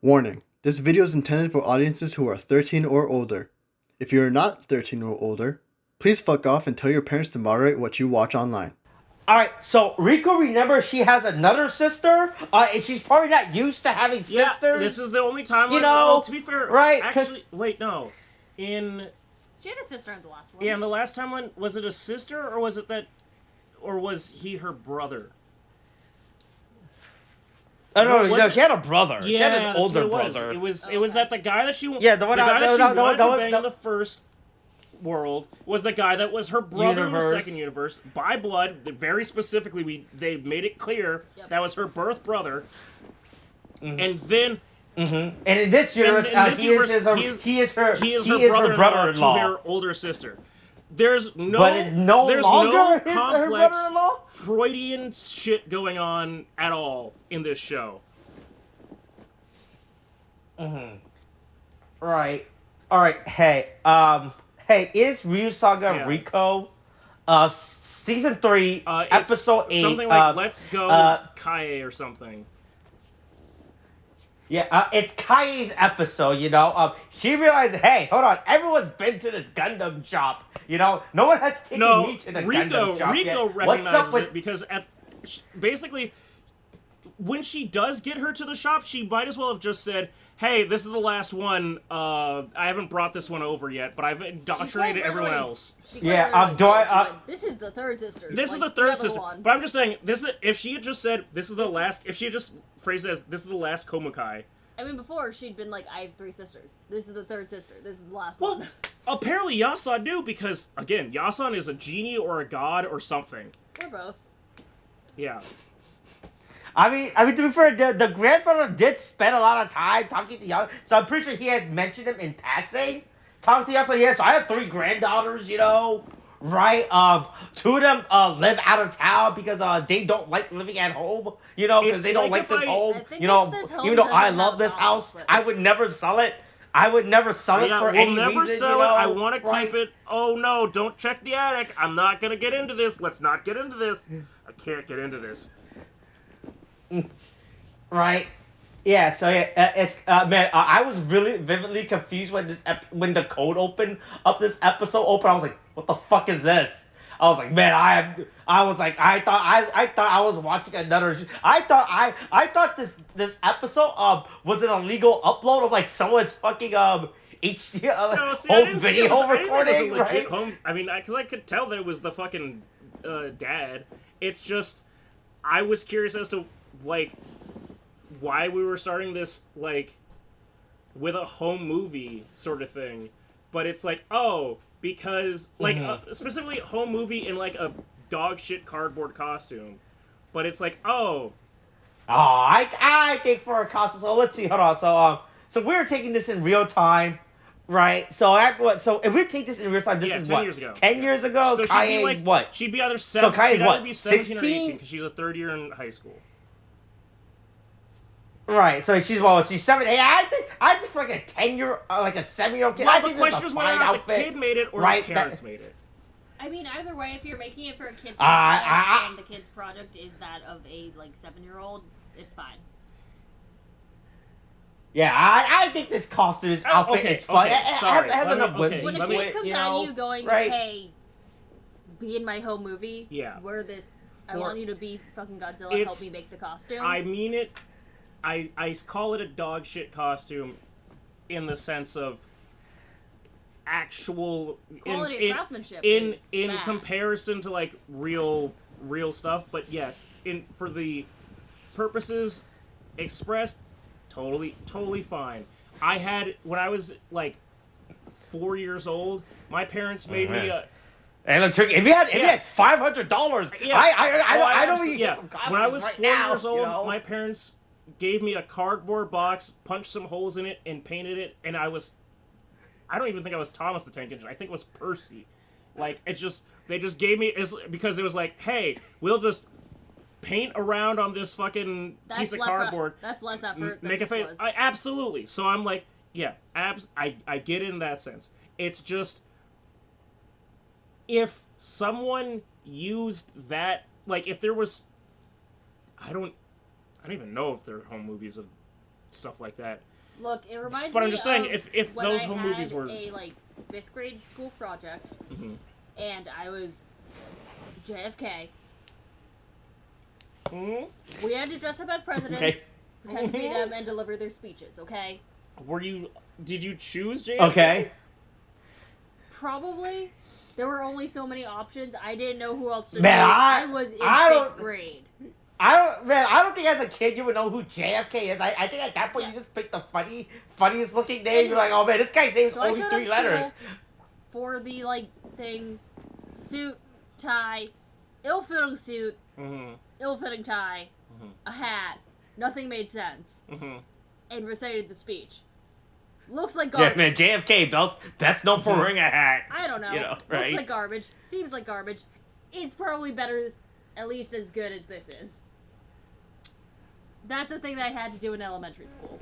Warning: this video is intended for audiences who are 13 or older. If you are not 13 or older, please fuck off and tell your parents to moderate what you watch online. Alright, so Riko, remember, she has another sister. And she's probably not used to having sisters. Yeah, this is the only time. You know, to be fair, right? Actually, wait, no. She had a sister in the last one. Yeah, in the last time one, was it a sister or was it that, or was he her brother? Oh no, she had a brother. Yeah, she had an older it was. brother. It was that the guy that she the one the guy that she wanted to bang the in the first world was the guy that was her brother in the second universe by blood. Very specifically, they made it clear that was her birth brother. Mm-hmm. And then. Mm-hmm. And in this universe, he is her brother-in-law to her older sister. There's no complex Freudian shit going on at all in this show. Mm-hmm. Right. All right. Hey. Hey. Is Ryosangata Riko, season 3, episode 8, something like "Let's Go Kaie" or something. Yeah, it's Kai's episode, you know. She realized, hey, hold on, everyone's been to this Gundam shop, you know. No one has taken me to the Gundam shop yet. Riko recognizes it because basically, when she does get her to the shop, she might as well have just said, hey, this is the last one. I haven't brought this one over yet, but I've indoctrinated everyone else. This is the third sister. This is the third sister. But I'm just saying, if she had just said, this is the last, if she had just phrased it as, this is the last Komukai. I mean, before, she'd been like, I have 3 sisters. This is the third sister. This is the last one. Well, apparently Yasan knew, because, again, Yasan is a genie or a god or something. Or both. Yeah. I mean, to be fair, the grandfather did spend a lot of time talking to Yasan, so I'm pretty sure he has mentioned him in passing. Talking to Yasan, so I have 3 granddaughters, you know, right? 2 of them live out of town because they don't like living at home, you know, because they don't like this home. You know, even though I love this house, I would never sell it. I would never sell it for any reason. We'll never sell it. I want to keep it. Oh no, don't check the attic. I'm not gonna get into this. Let's not get into this. I can't get into this. Right. Yeah. So it's man. I was really vividly confused when the code opened up this episode opened. I was like, what the fuck is this? I was like, man, I thought I was watching another. I thought this episode was an illegal upload of like someone's fucking HD home video recording. Legit home. I mean, because I could tell that it was the fucking dad. It's just I was curious as to like why we were starting this like with a home movie sort of thing, but it's like because like specifically home movie in like a dog shit cardboard costume, but it's like I think for a costume. So let's see, hold on. So we're taking this in real time, right? So if we take this in real time, this is 10 years ago. 10 years ago. So Kai is what? She'd be either 7. So Kai she'd is either be 17 16? or 18 because she's a third year in high school. Right, so she's 7. Hey, I think for like a 10-year, like a 7-year-old kid. Well, I think the question is whether or not the kid made it or the parents made it. I mean, either way, if you're making it for a kid's project and the kid's project is that of a like 7-year-old, it's fine. Yeah, I think this costume outfit is fun. Okay, sorry. It has enough whimsy. When a kid comes at you going, hey, be in my home movie, wear this, I want you to be fucking Godzilla, help me make the costume. I mean it. I call it a dog shit costume in the sense of actual quality of craftsmanship in comparison to like real stuff, but yes, for the purposes expressed, totally fine. I had when I was like 4 years old, my parents made me a. And if you had $500, I don't even get some costumes when I was right 4 now, years old, you know? my parents gave me a cardboard box, punched some holes in it, and painted it, and I don't even think I was Thomas the Tank Engine. I think it was Percy. Like, they just gave me, because it was like, hey, we'll just paint around on this fucking piece of cardboard. That's less effort than make this it was. Absolutely. So I'm like, yeah, I get it in that sense. It's just, if someone used that, like, if there was, I don't even know if there are home movies of stuff like that. Look, it reminds me. But I'm just saying, of if when those I home had movies were a 5th grade school project, and I was JFK. We had to dress up as presidents, pretend to be them, and deliver their speeches. Okay. Did you choose JFK? Okay. Probably. There were only so many options. I didn't know who else to choose. Man, I was in 5th grade. I don't think as a kid you would know who JFK is. I think at that point you just picked the funniest looking name. Anyways, You're like, oh man, this guy's name is so I only showed 3 up letters. For the thing, suit, tie, ill-fitting suit, ill-fitting tie, a hat. Nothing made sense. And recited the speech. Looks like garbage. Yeah, man, JFK, best known for wearing a hat. I don't know. Right? Looks like garbage. Seems like garbage. It's probably better, at least as good as this is. That's a thing that I had to do in elementary school.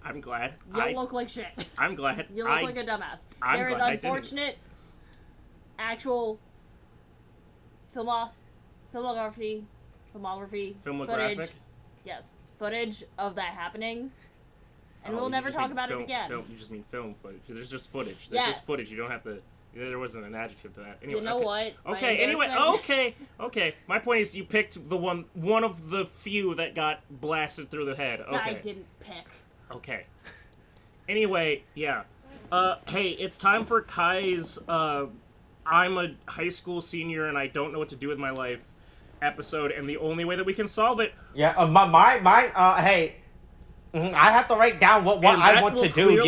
I'm glad. You look like shit. I'm glad. You look like a dumbass. There is unfortunate actual filmography, footage. Yes, footage of that happening. And we'll never talk about it again. You just mean film footage. There's just footage. There's just footage. You don't have to... There wasn't an adjective to that. Anyway, you know what? Okay, anyway, okay. My point is you picked the one of the few that got blasted through the head. Okay. That I didn't pick. Okay. Anyway, yeah. Hey, it's time for Kai's, I'm a high school senior and I don't know what to do with my life episode, and the only way that we can solve it... Yeah, hey... I have to write down what I want to do,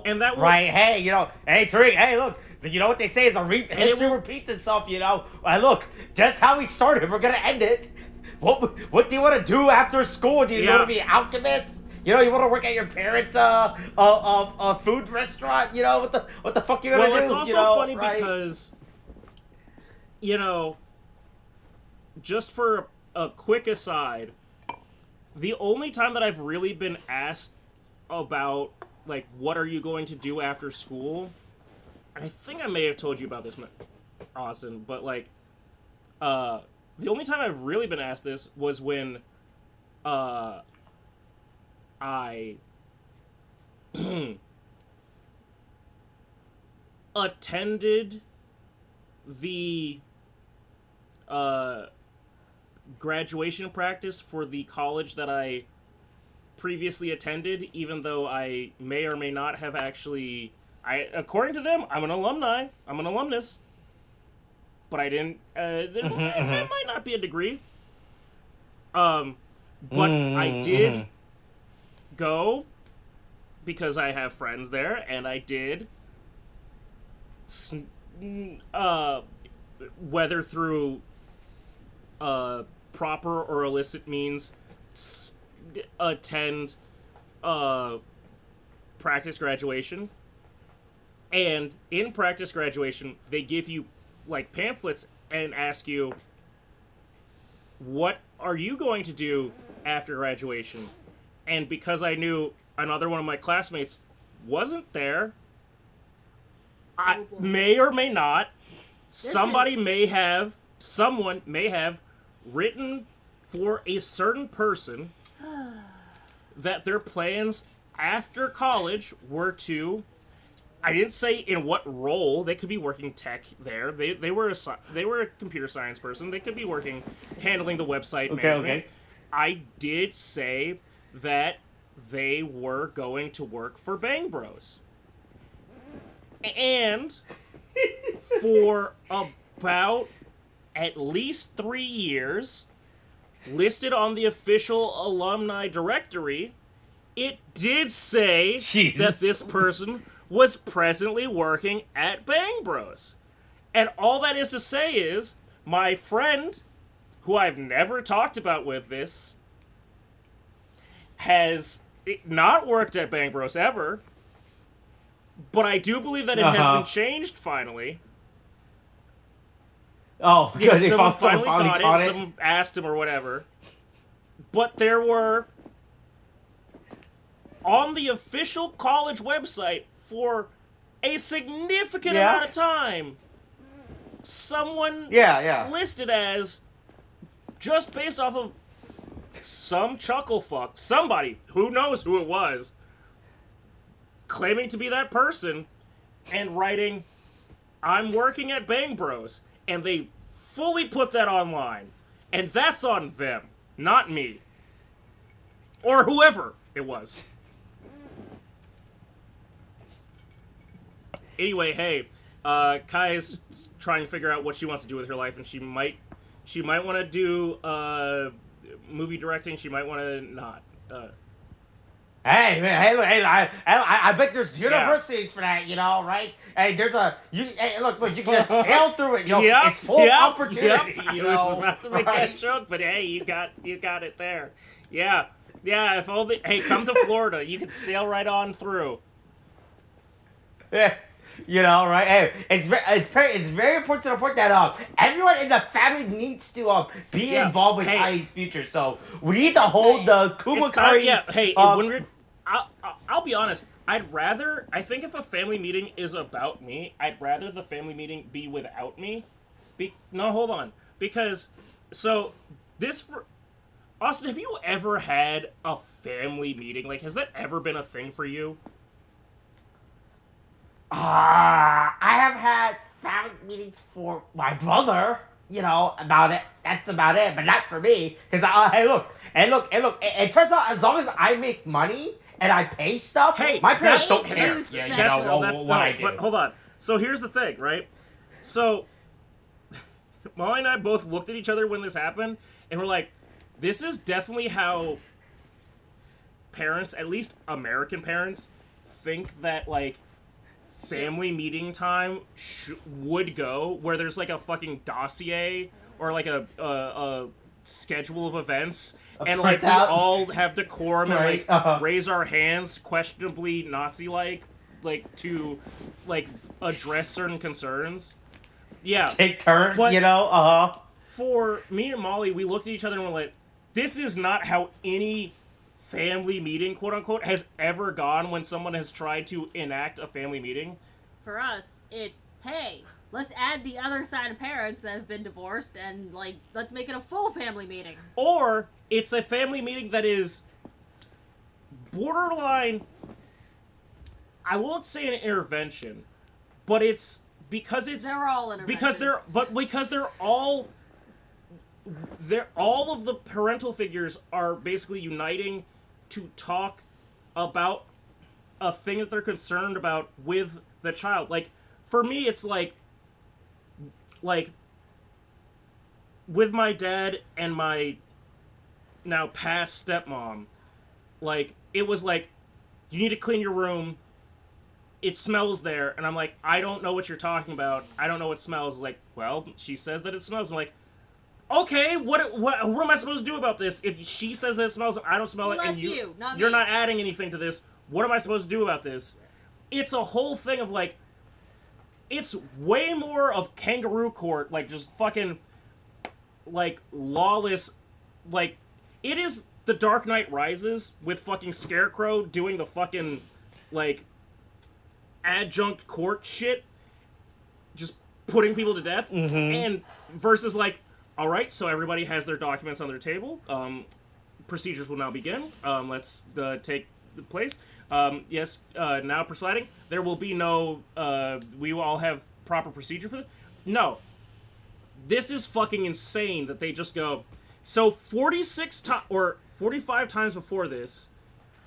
and that will, right? Hey, hey, Tariq, hey, look, you know what they say is history repeats itself, look, just how we started, we're gonna end it. What do you want to do after school? Do you want to be an alchemist? You want to work at your parents' food restaurant? What the fuck you gonna do? Well, it's also funny because, just for a quick aside, the only time that I've really been asked about, what are you going to do after school? And I think I may have told you about this, Austin, but, the only time I've really been asked this was when, I attended the, graduation practice for the college that I previously attended, even though I may or may not have actually... according to them, I'm an alumni. I'm an alumnus. But I didn't... it might not be a degree. But I did go because I have friends there, and I did whether through proper or illicit means attend practice graduation. And in practice graduation, they give you pamphlets and ask you, what are you going to do after graduation? And because I knew another one of my classmates wasn't there, I may or may not, someone may have written for a certain person that their plans after college were to... I didn't say in what role. They could be working tech there. They were a computer science person. They could be handling the website management. Okay. I did say that they were going to work for Bang Bros. And for about at least 3 years, listed on the official alumni directory, it did say that this person was presently working at Bang Bros. And all that is to say is, my friend, who I've never talked about with this, has not worked at Bang Bros ever, but I do believe that it has been changed finally. Oh, yeah, someone finally caught it. Someone asked him or whatever. But there were, on the official college website for a significant amount of time, someone listed as, just based off of some chuckle fuck, somebody, who knows who it was, claiming to be that person and writing, I'm working at Bang Bros, and they fully put that online. And that's on them, not me. Or whoever it was. Anyway, hey, Kai is trying to figure out what she wants to do with her life, and she might want to do movie directing. She might want to not. Hey, man, hey, I bet there's universities for that, right? Hey, hey, look, you can just sail through it, it's full of opportunity, I was about to make that joke, but hey, you got it there. Yeah, if only, hey, come to Florida, you can sail right on through. Yeah. Right? Hey, it's very important to point that everyone in the family needs to be involved with Kai's future. So we need to hold the Kumakari. Yeah. Hey, I'll be honest. I think if a family meeting is about me, I'd rather the family meeting be without me. No, hold on, because Austin, have you ever had a family meeting? Like, has that ever been a thing for you? I have had family meetings for my brother, about it. That's about it, but not for me. Because, hey, look. It turns out as long as I make money and I pay stuff, my parents don't care. What I do. But hold on. So here's the thing, right? So, Molly and I both looked at each other when this happened, and we're like, this is definitely how parents, at least American parents, think that, like, family meeting time would go, where there's like a fucking dossier or like a schedule of events, and like we all have decorum and like raise our hands questionably Nazi-like, like to like address certain concerns. Yeah, take turns, For me and Molly, we looked at each other and we're like, this is not how any family meeting, quote unquote, has ever gone when someone has tried to enact a family meeting. For us, it's, hey, let's add the other side of parents that have been divorced and, like, let's make it a full family meeting. Or it's a family meeting that is borderline, I won't say an intervention, but it's because it's... They're all interventions. Because they're all of the parental figures are basically uniting to talk about a thing that they're concerned about with the child. Like, for me, it's like with my dad and my now past stepmom, like, it was like, you need to clean your room, it smells there, and I'm like, I don't know what you're talking about, I don't know what smells. Like, well, she says that it smells. I'm like, okay, what am I supposed to do about this? If she says that it smells and I don't smell it, and you're not adding anything to this, what am I supposed to do about this? It's a whole thing of, like, it's way more of kangaroo court, like, just fucking, like, lawless, like, it is The Dark Knight Rises with fucking Scarecrow doing the fucking, like, adjunct court shit, just putting people to death, and versus, like, alright, so everybody has their documents on their table, procedures will now begin, let's take the place. Yes, now presiding, there will be no, we will all have proper procedure for it. No. This is fucking insane that they just go, so 46 times, or 45 times before this,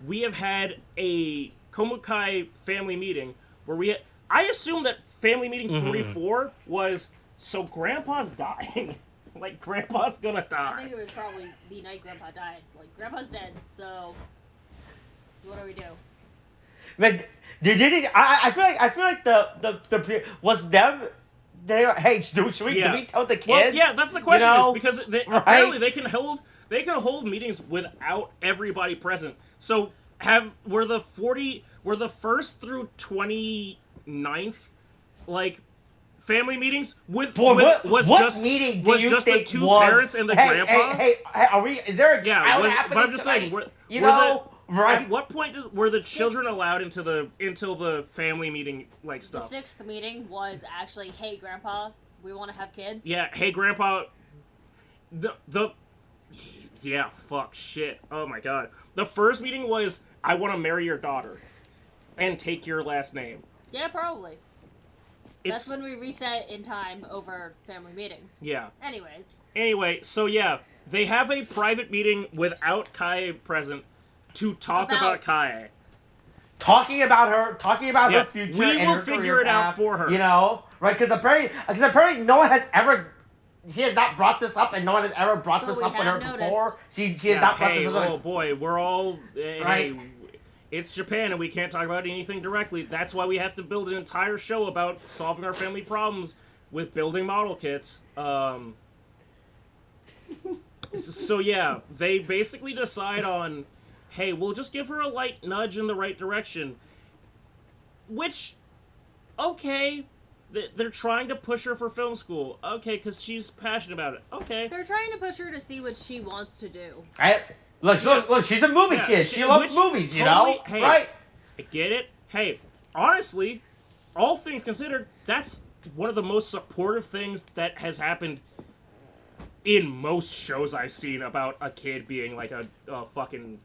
we have had a Komukai family meeting where I assume that family meeting 44 was, so Grandpa's dying. Like, Grandpa's gonna die. I think it was probably the night Grandpa died. Like, Grandpa's dead, so what do we do? But I feel like the was them. Hey, do we tell the kids? Well, yeah, that's the question. Is because apparently they can hold meetings without everybody present. So were the first through 29th, like, family meetings was just the two parents and the grandpa? Hey, is there a child happening? But I'm just saying, right? At what point were the children allowed into the family meeting, like, stuff? The 6th meeting was actually, hey, Grandpa, we want to have kids. Yeah, hey, Grandpa. Yeah, fuck, shit. Oh my god. The first meeting was, I want to marry your daughter. and take your last name. Yeah, probably. It's, That's when we reset in time over family meetings. Yeah. Anyway, so yeah, they have a private meeting without Kae present to talk about Kae. Talking about her future. We and will her figure career it out path, for her. You know, right? Because apparently no one has ever. She has not brought this up, and no one has ever brought this up with her before. She has not brought this up. Oh boy, we're all right. Hey, it's Japan, and we can't talk about anything directly. That's why we have to build an entire show about solving our family problems with building model kits. So yeah, they basically decide on, hey, we'll just give her a light nudge in the right direction. Which, okay, they're trying to push her for film school. Okay, because she's passionate about it. Okay. they're trying to push her to see what she wants to do. Look, she's a movie kid. She loves movies, you know? Hey, right? I get it. Hey, honestly, all things considered, that's one of the most supportive things that has happened in most shows I've seen about a kid being like a fucking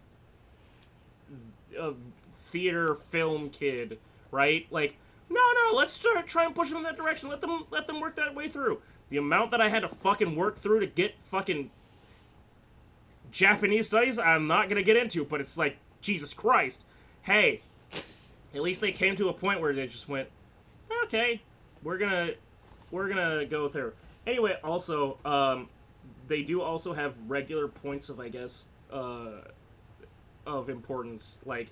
theater film kid, right? Like, no, let's try and push them in that direction. Let them work that way through. The amount that I had to fucking work through to get fucking Japanese studies, I'm not gonna get into, but it's like, Jesus Christ. Hey, at least they came to a point where they just went, okay, we're gonna go through. Anyway, also, they do also have regular points of, I guess, of importance, like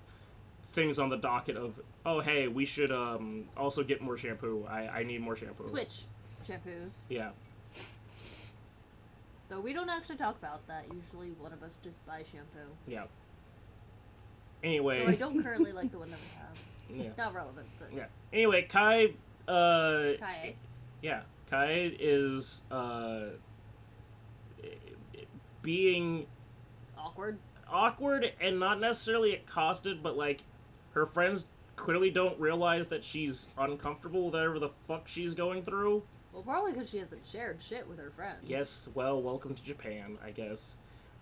things on the docket of, oh hey, we should also get more shampoo. I need more shampoo. Switch shampoos. Yeah. Though we don't actually talk about that. Usually one of us just buys shampoo. Yeah. Anyway. Though I don't currently like the one that we have. Yeah. Not relevant, but... Yeah. Anyway, Kae... Kae. Yeah. Kae is, being... Awkward and not necessarily accosted, but, like, her friends clearly don't realize that she's uncomfortable with whatever the fuck she's going through. Well, probably because she hasn't shared shit with her friends. Yes, well, welcome to Japan, I guess.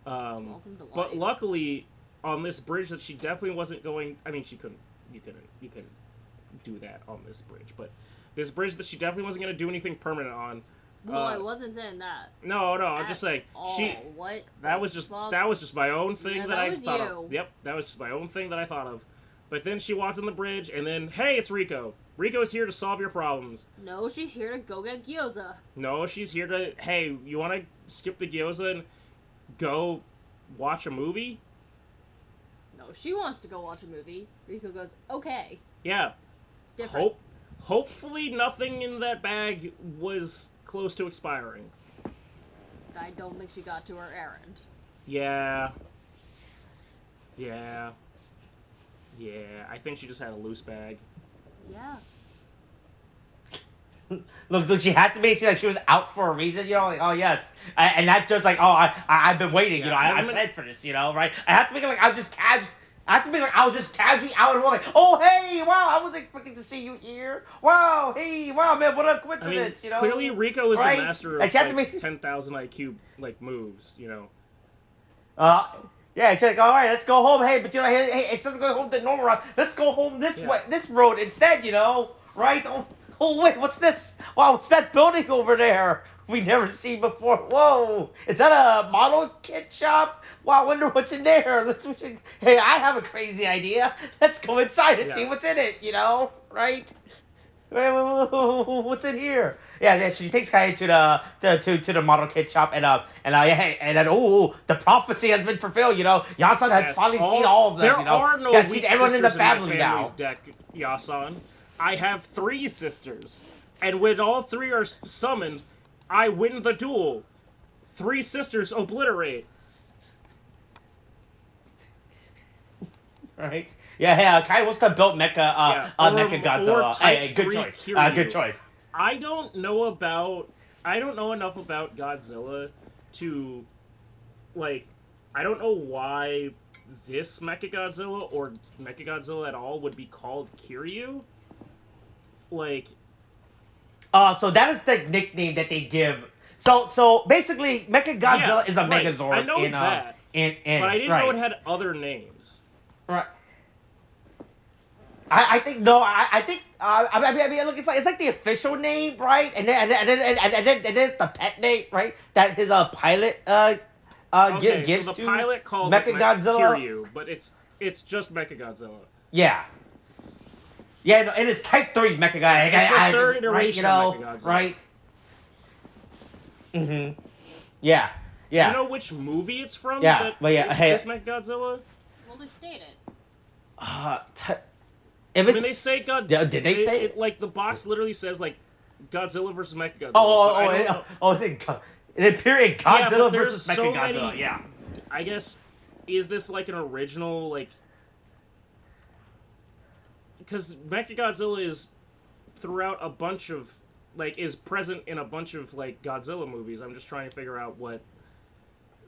Welcome to life. But luckily, on this bridge that she definitely wasn't going... I mean, you couldn't do that on this bridge, but this bridge that she definitely wasn't going to do anything permanent on... Well, I wasn't saying that. No, I'm just saying. What? That was just my own thing that I thought you. of. Yep, that was just my own thing that I thought of. But then she walked on the bridge, and then, hey, it's Riko. Riko's here to solve your problems. No, she's here to go get gyoza. No, she's here to, hey, you want to skip the gyoza and go watch a movie? No, she wants to go watch a movie. Riko goes, okay. Yeah. Different. Hopefully nothing in that bag was close to expiring. I don't think she got to her errand. Yeah, I think she just had a loose bag. Yeah. Look, she had to make it seem like she was out for a reason, you know, like, oh, yes. And not just like, oh, I've been waiting, you know, I planned for this, you know, right? I have to make it like I was just casually out and like, oh, hey, wow, I wasn't expecting to see you here. Wow, hey, wow, man, what a coincidence, you know? Clearly Riko is right? the master of, like, 10,000 IQ, like, moves, you know? Yeah, she's like, all right, let's go home. Hey, but you know, hey, instead of going home the normal route, let's go home this way, this road instead, you know, right? Oh, wait, what's this? Wow, what's that building over there? We never seen before. Whoa, is that a model kit shop? Wow, I wonder what's in there. Hey, I have a crazy idea. Let's go inside and see what's in it, you know, right? What's in here? Yeah. She takes Kae to the model kit shop and then the prophecy has been fulfilled. You know, Yasan has finally seen all of them. There you know? are no weak everyone sisters in the family my now. family's deck, Yasan. I have 3 sisters, and when all 3 are summoned, I win the duel. 3 sisters obliterate. Right. Yeah, Kai wants to build Mecha Godzilla. Hey, good choice. Good choice. I don't know enough about Godzilla to, like, I don't know why this Mechagodzilla or Mechagodzilla at all would be called Kiryu. Like, so that is the nickname that they give. So basically, Mechagodzilla is a Megazord. I know that. But I didn't know it had other names. Right. I think no. I think look, it's like the official name, right? And then it's the pet name, right? That his pilot Okay, so gives the to pilot calls it Mechagodzilla. Kiryu, but it's just Mechagodzilla. Yeah, yeah, no, it is Type 3 Mechagodzilla. It's the third right, iteration of Mechagodzilla. right? Mm-hmm. Yeah, Do you yeah, know which movie it's from? yeah. That But yeah, it's hey, this Mechagodzilla? Well, they state it. If I it's, mean, they say God. Did they say it? Like the box literally says like Godzilla versus Mechagodzilla. Is it? It appeared Yeah, but Godzilla there's versus so Mechagodzilla. many- Yeah. I guess is this like an original like? Because Mechagodzilla is throughout a bunch of like is present in a bunch of like Godzilla movies. I'm just trying to figure out what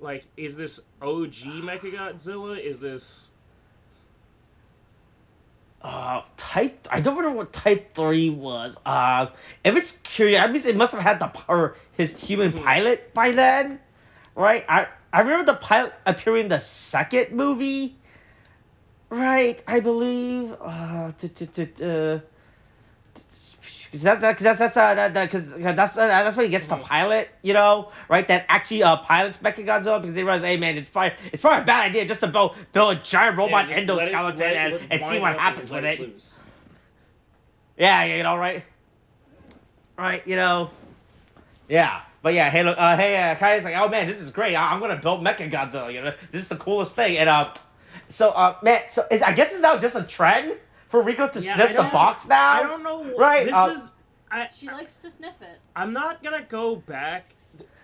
like is this OG Mechagodzilla? Is this Type. I don't remember what Type 3 was. If it's curious, I mean, it must have had the power his human pilot by then, right? I remember the pilot appearing in the second movie, right? I believe. That's when he gets the pilot, right? That actually pilots Mechagodzilla because they realize, hey man, it's probably a bad idea just to build a giant robot just endoskeleton and see wind what up happens and with let it. loose. Yeah, right? Right, yeah. But yeah, hey, look, Kai's like, oh man, this is great. I'm gonna build Mechagodzilla. This is the coolest thing. And man, I guess it's now just a trend for Rico to sniff the box now. I don't know. Right? She likes to sniff it. I'm not gonna go back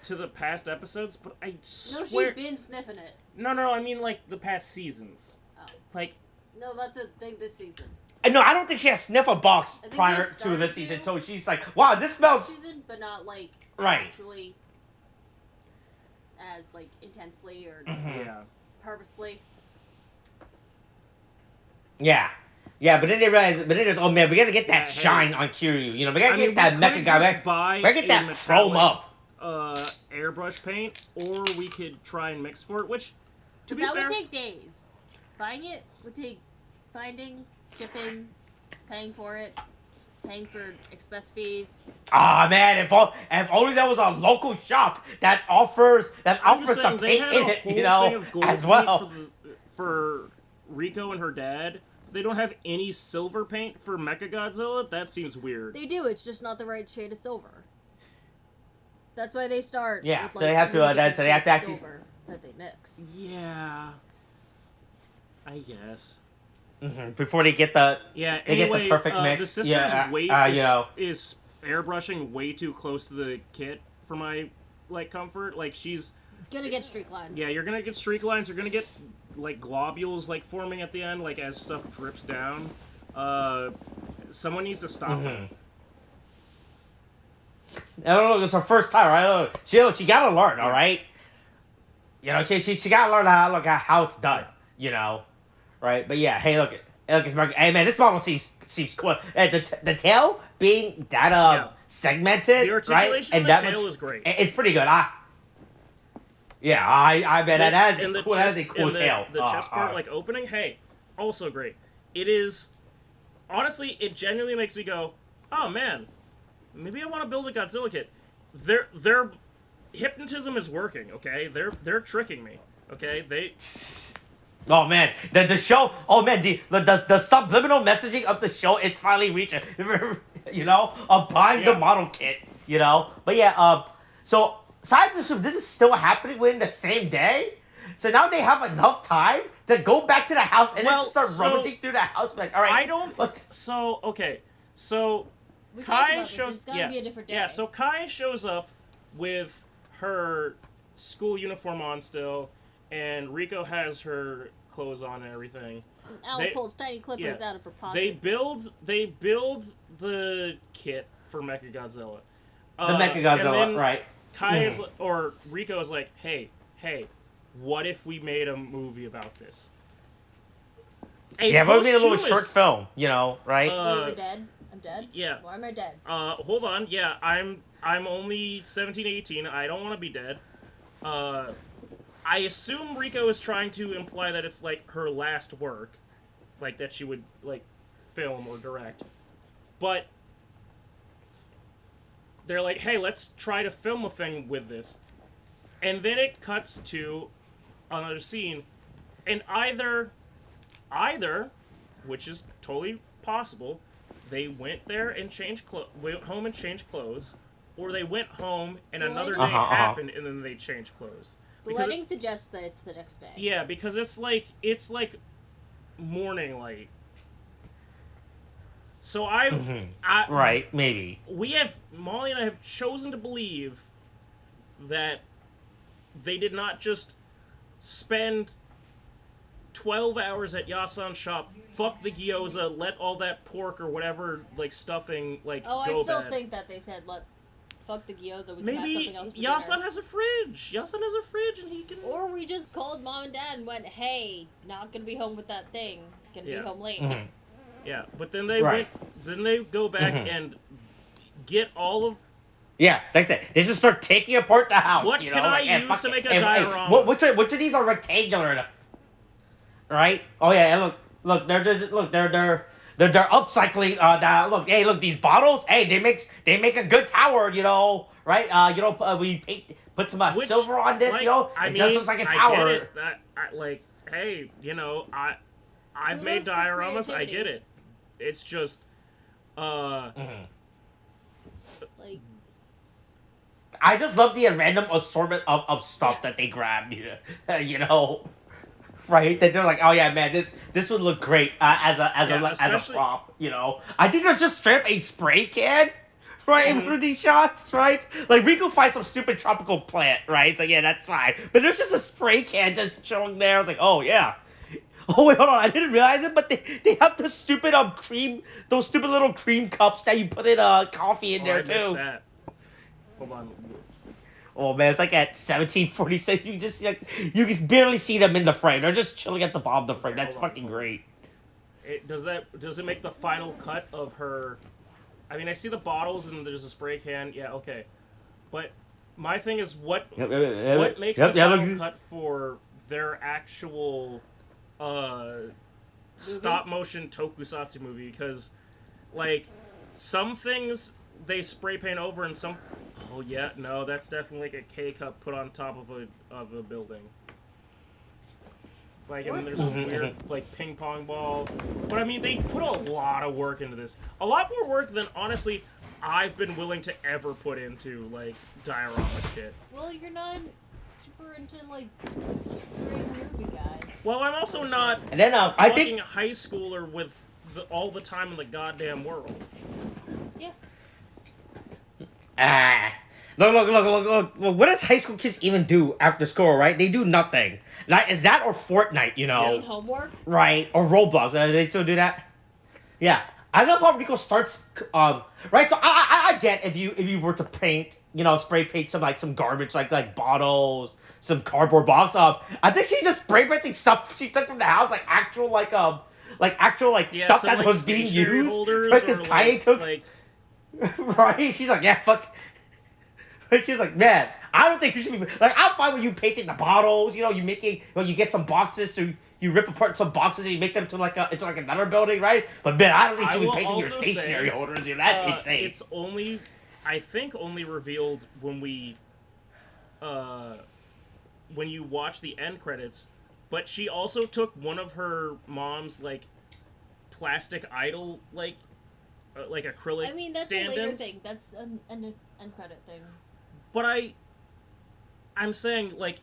to the past episodes, but I No, swear. she's been sniffing it. No, I mean like the past seasons. Oh. Like. No, that's a thing this season. No, I don't think she has sniff a box I think prior she to this started season. to. So she's like, wow, this smells. This season, but not like Right. actually as like intensely or Yeah. Mm-hmm. purposefully. Yeah, but then they realize, oh man, we gotta get that shine on Kiryu. We gotta get that mecha guy back. We gotta get that chrome up. Airbrush paint, or we could try and mix for it, which, to be That fair, would take days. Buying it would take finding, shipping, paying for it, paying for express fees. Ah man, if only there was a local shop that offers I'm just the saying, they paint had in a it, whole thing of gold as well. paint for Riko and her dad. They don't have any silver paint for Mechagodzilla? That seems weird. They do. It's just not the right shade of silver. That's why they start. Yeah, with, so they have to, three different so they have to shades of actually- silver that they mix. Yeah. I guess. Before they get the Yeah, they anyway, get the perfect mix. the sister is airbrushing way too close to the kit for my, like, comfort. Like, she's... Gonna get streak lines. Yeah, you're gonna get streak lines, you're gonna get, like, globules, like, forming at the end, like, as stuff drips down. Someone needs to stop her. I don't know, it's her first time, right? She gotta learn, all right? She gotta learn how it's done, right? But yeah, hey, look, hey man, this model seems cool. The tail being that segmented, The articulation right? of the tail is great. It's pretty good. I bet that is a cool tail. The chest part, like, opening, hey, also great. It is, honestly, it genuinely makes me go, oh man, maybe I want to build a Godzilla kit. Their hypnotism is working, okay? They're tricking me, okay? Oh man, the show. Oh man, the subliminal messaging of the show is finally reaching. Of buying the model kit. But yeah, so aside from this is still happening within the same day. So now they have enough time to go back to the house and then start rummaging through the house. Like, all right, I don't. So We talked Kai about this. shows. It's gotta be a different day. Yeah. So Kai shows up with her school uniform on still, and Riko has her clothes on and everything. Al pulls tiny clippers out of her pocket. They build the kit for Mechagodzilla. The Mechagodzilla, right? Kai is, or Riko is like, hey, what if we made a movie about this? But we made a little short film, right? You're dead. I'm dead. Yeah. Why am I dead? Hold on. Yeah, I'm only 17, 18. I don't want to be dead. I assume Riko is trying to imply that it's like her last work, like that she would like film or direct. But they're like, hey, let's try to film a thing with this. And then it cuts to another scene. And either, which is totally possible, they went there and went home and changed clothes, or they went home and another day happened and then they changed clothes. The lighting suggests that it's the next day. Yeah, because it's like morning light. So right, maybe. Molly and I have chosen to believe that they did not just spend 12 hours at Yasan's shop, fuck the gyoza, let all that pork or whatever, like, stuffing, like, go bad. I still think that they said, fuck the gyoza, we can have something else for dinner. Yasan has a fridge! Yasan has a fridge and he can... Or we just called mom and dad and went, hey, not gonna be home with that thing, gonna be home late. Mm-hmm. Yeah, but then they go back and get all of... Yeah, like I said, they just start taking apart the house. What can I use to make a diorama? Which of these are rectangular? Right? Oh yeah, look, they're upcycling. Look, these bottles. Hey, they make a good tower. Right? We put some silver on this. It just looks like a tower. I get it. Hey, I've made dioramas. I get it. It's just, I just love the random assortment of stuff that they grab. Right? That they're like, oh yeah, man, this would look great as a prop. I think there's just straight up a spray can. Right, for these shots, right? Like, Riko finds some stupid tropical plant, right? So, yeah, that's fine. But there's just a spray can just chilling there. I was like, oh, yeah. Oh, wait, hold on. I didn't realize it, but they have the stupid those stupid little cream cups that you put in coffee in there, too. I missed that. Hold on. Oh, man, it's like at 1746. You can barely see them in the frame. They're just chilling at the bottom of the frame. That's fucking great. Does it make the final cut of her... I mean, I see the bottles and there's a spray can. Yeah, okay. But my thing is, what makes the final cut for their actual stop-motion tokusatsu movie? Because, like, some things they spray paint over and some... Oh, yeah, no, that's definitely like a K-cup put on top of a building. Like, and there's a weird, like, ping-pong ball. But, I mean, they put a lot of work into this. A lot more work than, honestly, I've been willing to ever put into, like, diorama shit. Well, you're not super into, like, you're a movie guy. Well, I'm also not and then, a fucking high schooler with all the time in the goddamn world. Yeah. Look. What does high school kids even do after school, right? They do nothing. Is that or Fortnite, Doing homework? Right. Or Roblox. They still do that? Yeah. I love how Riko starts, right? So I get if you were to paint, spray paint some garbage, like bottles, some cardboard box up. I think she just spray painting stuff she took from the house, like actual stuff that was being used. Right? Because Kaye took... Right? She's like, yeah, fuck. She's like, man, I don't think you should be... Like, I'm fine with you painting the bottles, you get some boxes, so you rip apart some boxes and you make them into another building, right? But, man, I don't think you should be painting your stationery holders. That's insane. It's only revealed when you watch the end credits, but she also took one of her mom's, like, plastic idol, like acrylic stand-ins. I mean, that's a later thing. That's an end credit thing. But I'm saying, like,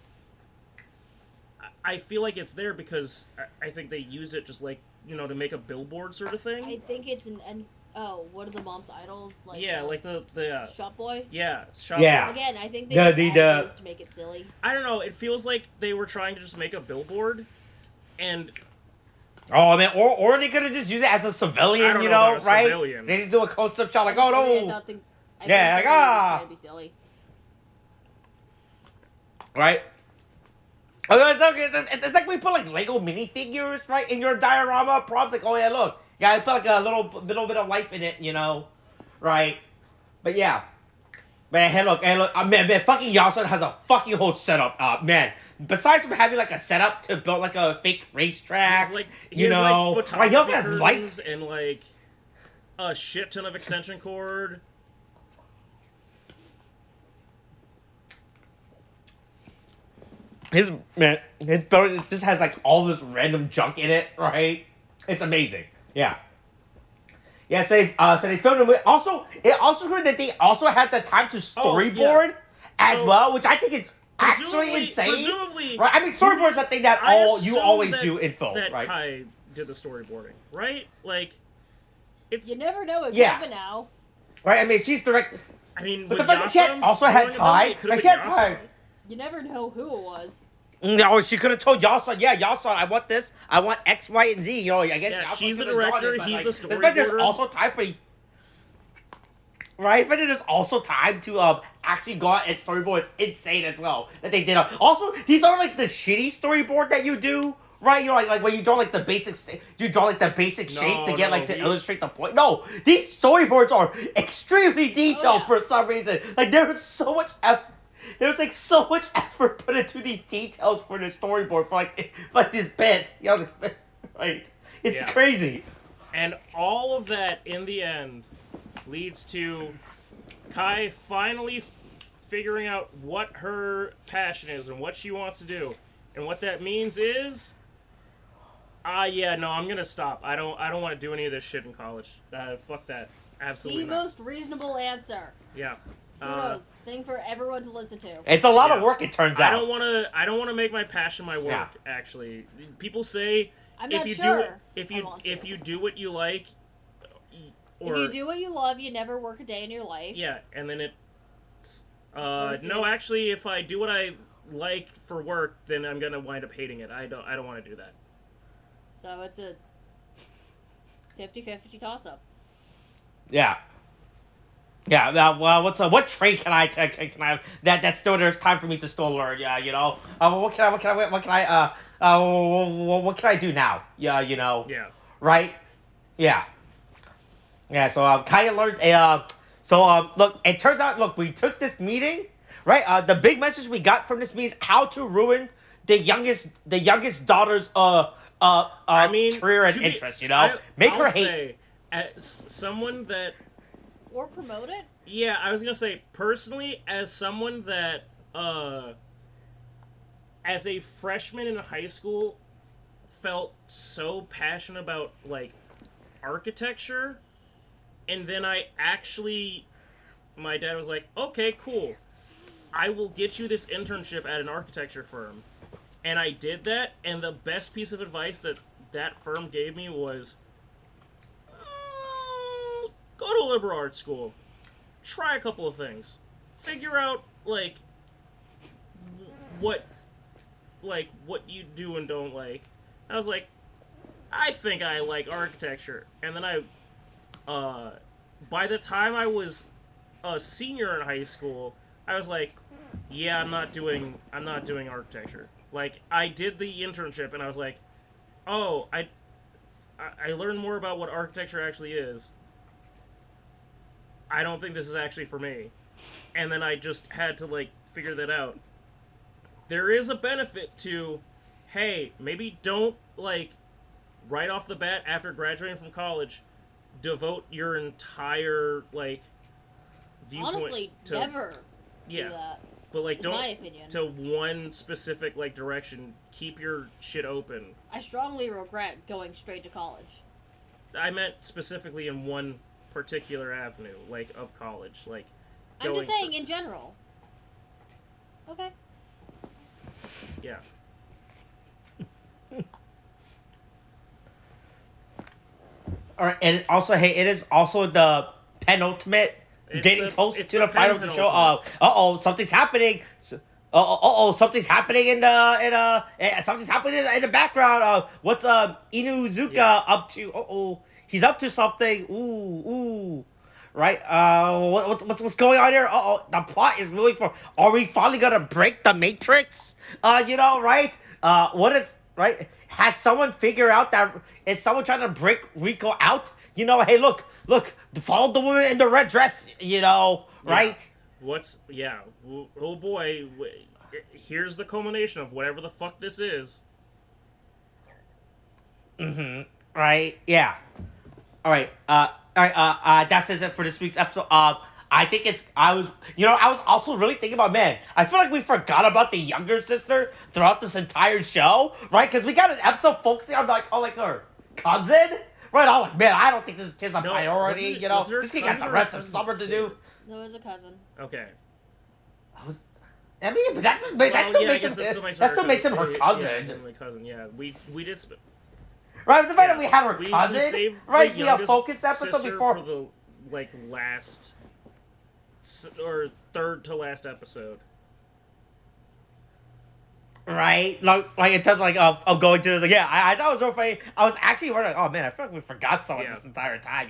I feel like it's there because I think they used it just, like, to make a billboard sort of thing. I think it's an end... Oh, what are the mom's idols? Like, yeah, like the Shop Boy? Yeah, Shop Boy. Again, I think they just added those to make it silly. I don't know, it feels like they were trying to just make a billboard, and... Oh, man, or they could have just used it as a civilian, right? Civilian. They just do a close-up shot, like, oh, no! I think they were just trying to be silly. Right? It's like we put, like, Lego minifigures, right, in your diorama prompt. Like, oh, yeah, look. Yeah, I put, like, a little bit of life in it, right? But, yeah. Man, hey, look. Man, fucking Yasun has a fucking whole setup. Man, besides from having like a setup to build like a fake racetrack, he has like right? He also photography has curtains lights and like a shit ton of extension cord. His building just has like all this random junk in it, right? It's amazing. Yeah. Yeah, so they filmed it. It also good that they also had the time to storyboard as well, which I think is actually insane. Presumably, right? I mean, storyboard's a thing that you always do in film, that right? Kai did the storyboarding, right? Like, it's You never know. It could have been now. Right? I mean, she's direct. I mean, but with the fact that she also had time. She had time. You never know who it was. No, she could have told Yasan, Yasan, I want this. I want X, Y, and Z. I guess. Yeah, Yasan she's the could've done director. it, but, He's the storyboarder. The fact there's also time for. Right, but there's also time to actually go out and storyboard. It's insane as well that they did. Also, these are like the shitty storyboard that you do. Right, like when you draw like the basics, you draw like the basic shape to get to illustrate the point. No, these storyboards are extremely detailed for some reason. Like there was so much effort. There was like so much effort put into these details for the storyboard for like these bits. I was like, right, it's crazy. And all of that in the end leads to Kai finally figuring out what her passion is and what she wants to do, and what that means is. I'm gonna stop. I don't want to do any of this shit in college. Fuck that. Absolutely The not. most reasonable answer. Yeah. Kudos. Thing for everyone to listen to. It's a lot of work, it turns out. I don't wanna make my passion my work, actually. People say I'm if not you sure if you do what you like if you do what you love, you never work a day in your life. Yeah, and then it's no, actually if I do what I like for work, then I'm gonna wind up hating it. I don't want to do that. So it's a 50-50 toss-up. Yeah. Yeah. Well, what trait can I have that still there's time for me to still learn? Yeah. What can I do now? Yeah. Yeah. Right. Yeah. Yeah. So Kaya learns look. It turns out. Look, we took this meeting. Right. The big message we got from this meeting is how to ruin the youngest daughter's career and interest. Make her hate. Say, as someone that. Or promote it? Yeah, I was gonna say, personally, as someone that, as a freshman in high school, felt so passionate about, like, architecture, and then my dad was like, okay, cool, I will get you this internship at an architecture firm. And I did that, and the best piece of advice that firm gave me was, go to a liberal arts school. Try a couple of things. Figure out, what you do and don't like. I was like, I think I like architecture. And then by the time I was a senior in high school, I was like, yeah, I'm not doing architecture. Like, I did the internship, and I was like, oh, I learned more about what architecture actually is. I don't think this is actually for me. And then I just had to, figure that out. There is a benefit to, hey, maybe don't, right off the bat after graduating from college, devote your entire, viewpoint Honestly, to... never do that. But, don't... my opinion. To one specific, direction. Keep your shit open. I strongly regret going straight to college. I meant specifically in one particular avenue, of college. I'm just saying, in general. Okay. Yeah. Alright, and also, hey, it is also the penultimate, getting close to the final of the show. Something's happening. Something's happening in the background. What's Inuzuka up to? He's up to something. Ooh. Right? What's going on here? The plot is moving forward. Are we finally gonna break the Matrix? Right? What is right? Has someone figured out that is someone trying to break Riko out? Hey, look, follow the woman in the red dress. Right? Oh boy, here's the culmination of whatever the fuck this is. Right? Yeah. All right. That says it for this week's episode. I think I was also really thinking about, man, I feel like we forgot about the younger sister throughout this entire show, right? Because we got an episode focusing on like her cousin, right? I'm like, man, I don't think this kid's a priority, this kid got the rest of summer to do. No, it was a cousin. Okay. I mean, but that still makes him her cousin. Yeah, my cousin. Yeah, we did. Right, the fact that we had her cousin, we saved right? The We focused episode before for the last or third to last episode. Right, like in terms of going to this, I thought it was so funny. I was actually wondering, oh man, I feel like we forgot someone this entire time,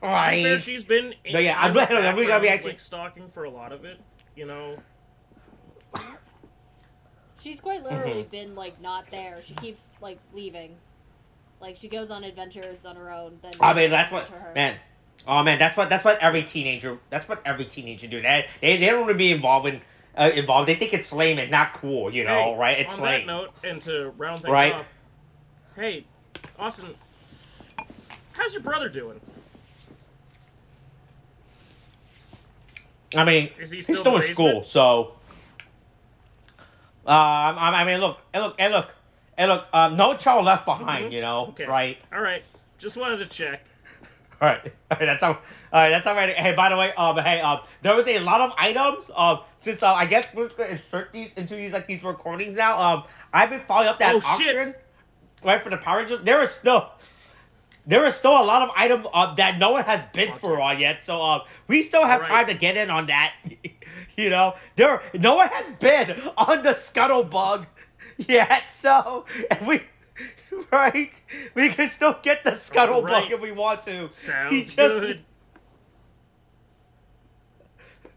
Right. To be fair, she's been I'm actually stalking for a lot of it, She's quite literally been not there. She keeps leaving. She goes on adventures on her own. Then I mean, that's what man. Oh man, that's what every teenager. That's what every teenager do. They don't want to be involved. They think it's lame and not cool. Right? It's on lame. That note, and to round things off, hey, Austin, how's your brother doing? I mean, is he he's still in basement? school, so. I mean, look. No child left behind. Okay. Right? All right. Just wanted to check. All right. That's all right. Hey, by the way, there was a lot of items. Since I guess we're just gonna insert these into these recordings now. I've been following up that auction. Shit. Right, for the Power Rangers. There is still a lot of items that no one has bid for on yet. So we still have time to get in on that. No one has bid on the Scuttlebug yet. So we can still get the Scuttlebug if we want to. Sounds good.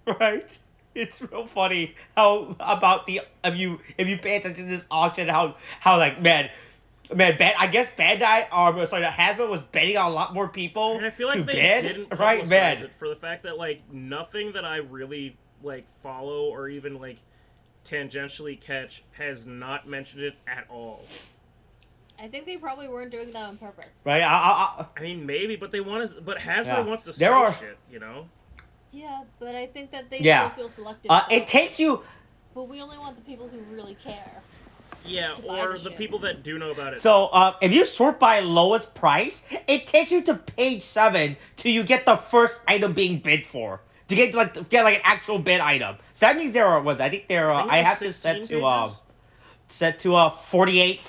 Right. It's real funny how about if you pay attention to this auction, how I guess Bandai Hasbro was betting on a lot more people. And I feel like they didn't publicize it for the fact that nothing that I really follow or even tangentially catch has not mentioned it at all. I think they probably weren't doing that on purpose. Right. I mean, maybe, but Hasbro wants to sell shit, Yeah, but I think that they still feel selective. It takes you. But we only want the people who really care. Yeah, or the people that do know about it. So, if you sort by lowest price, it takes you to page 7 till you get the first item being bid for. To get an actual bid item. So that means I have to set to 48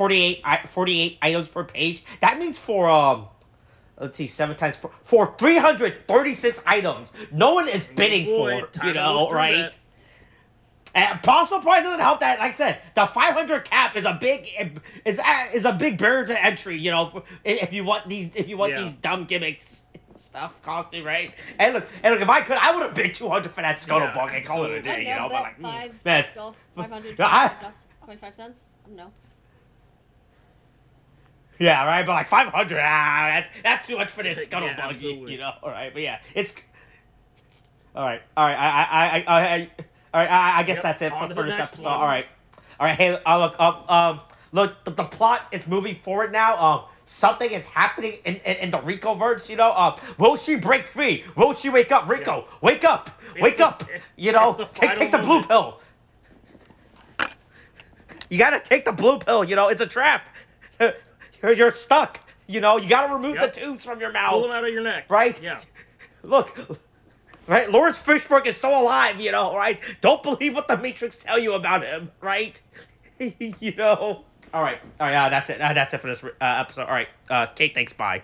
items per page. That means for let's see, 7 times 4 for 336 items. No one is bidding for, right? That. And possible price doesn't help that. Like I said, the 500 cap is a big barrier to entry. If you want these dumb gimmicks stuff costing, right? And look, if I could, I would have bid 200 for that Scuttlebug and call it a day. But 500 25 cents. No. Yeah, right. But 500, that's too much for this Scuttlebug. All right. But yeah, it's all right. I guess that's it for this episode. All right. Hey, look, the plot is moving forward now. Something is happening in the Riko verse. Will she break free? Will she wake up? Riko, wake up! Wake up! Take the blue pill. You gotta take the blue pill. It's a trap. You're stuck. You gotta remove the tubes from your mouth. Pull them out of your neck. Right? Yeah. Look. Right, Lawrence Fishburne is still alive, right? Don't believe what the Matrix tell you about him, right? All right, that's it. That's it for this episode. All right, Kate, thanks, bye.